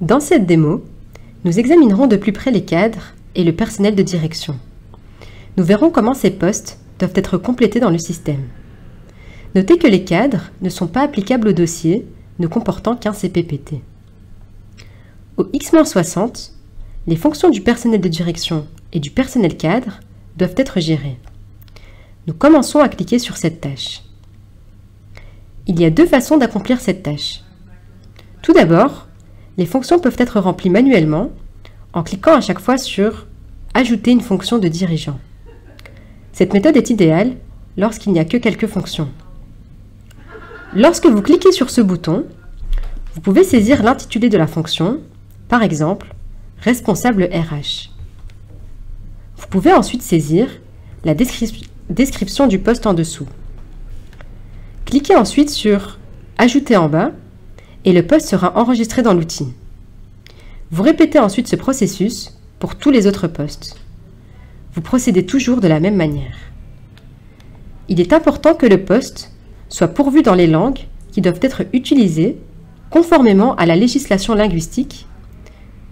Dans cette démo, nous examinerons de plus près les cadres et le personnel de direction. Nous verrons comment ces postes doivent être complétés dans le système. Notez que les cadres ne sont pas applicables aux dossiers ne comportant qu'un CPPT. Au X-60, les fonctions du personnel de direction et du personnel cadre doivent être gérées. Nous commençons à cliquer sur cette tâche. Il y a deux façons d'accomplir cette tâche. Tout d'abord, les fonctions peuvent être remplies manuellement en cliquant à chaque fois sur « Ajouter une fonction de dirigeant ». Cette méthode est idéale lorsqu'il n'y a que quelques fonctions. Lorsque vous cliquez sur ce bouton, vous pouvez saisir l'intitulé de la fonction, par exemple « Responsable RH ». Vous pouvez ensuite saisir la description du poste en dessous. Cliquez ensuite sur « Ajouter en bas » et le poste sera enregistré dans l'outil. Vous répétez ensuite ce processus pour tous les autres postes. Vous procédez toujours de la même manière. Il est important que le poste soit pourvu dans les langues qui doivent être utilisées conformément à la législation linguistique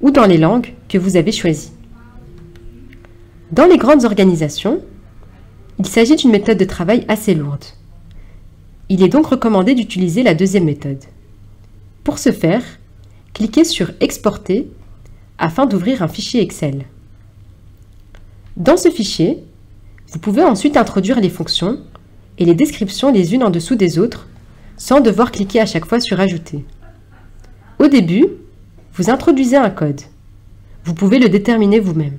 ou dans les langues que vous avez choisies. Dans les grandes organisations, il s'agit d'une méthode de travail assez lourde. Il est donc recommandé d'utiliser la deuxième méthode. Pour ce faire, cliquez sur « Exporter » afin d'ouvrir un fichier Excel. Dans ce fichier, vous pouvez ensuite introduire les fonctions et les descriptions les unes en dessous des autres sans devoir cliquer à chaque fois sur « Ajouter ». Au début, vous introduisez un code. Vous pouvez le déterminer vous-même.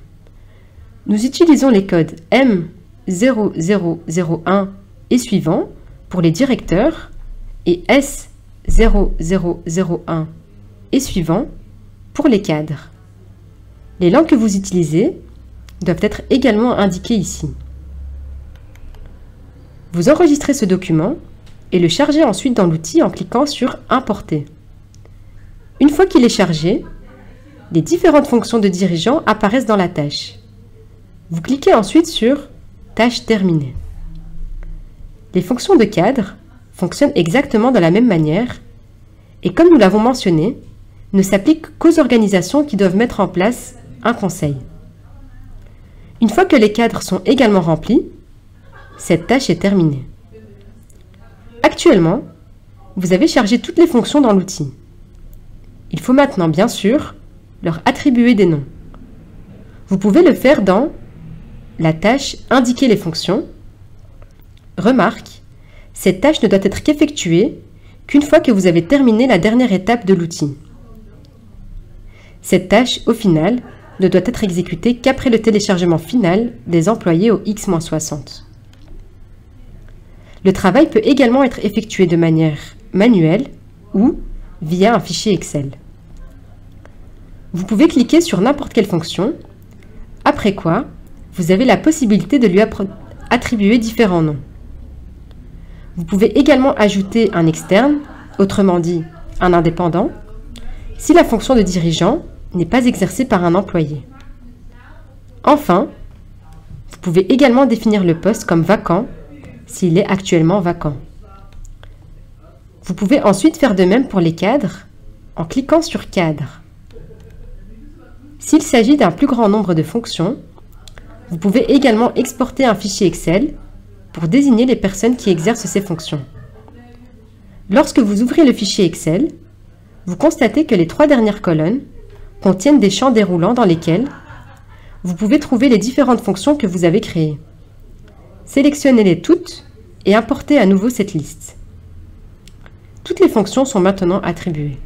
Nous utilisons les codes M0001 et suivants pour les directeurs et S0001 et suivants pour les cadres. Les langues que vous utilisez doivent être également indiquées ici. Vous enregistrez ce document et le chargez ensuite dans l'outil en cliquant sur « Importer ». Une fois qu'il est chargé, les différentes fonctions de dirigeant apparaissent dans la tâche. Vous cliquez ensuite sur « Tâche terminée ». Les fonctions de cadre fonctionnent exactement de la même manière et comme nous l'avons mentionné, ne s'appliquent qu'aux organisations qui doivent mettre en place un conseil. Une fois que les cadres sont également remplis, cette tâche est terminée. Actuellement, vous avez chargé toutes les fonctions dans l'outil. Il faut maintenant, bien sûr, leur attribuer des noms. Vous pouvez le faire dans la tâche « Indiquer les fonctions ». Remarque, cette tâche ne doit être qu'effectuée qu'une fois que vous avez terminé la dernière étape de l'outil. Cette tâche, au final, ne doit être exécutée qu'après le téléchargement final des employés au X-60. Le travail peut également être effectué de manière manuelle ou via un fichier Excel. Vous pouvez cliquer sur n'importe quelle fonction, après quoi, vous avez la possibilité de lui attribuer différents noms. Vous pouvez également ajouter un externe, autrement dit un indépendant, si la fonction de dirigeant n'est pas exercée par un employé. Enfin, vous pouvez également définir le poste comme vacant s'il est actuellement vacant. Vous pouvez ensuite faire de même pour les cadres en cliquant sur « Cadre ». S'il s'agit d'un plus grand nombre de fonctions, vous pouvez également exporter un fichier Excel pour désigner les personnes qui exercent ces fonctions. Lorsque vous ouvrez le fichier Excel, vous constatez que les 3 dernières colonnes contiennent des champs déroulants dans lesquels vous pouvez trouver les différentes fonctions que vous avez créées. Sélectionnez-les toutes et importez à nouveau cette liste. Toutes les fonctions sont maintenant attribuées.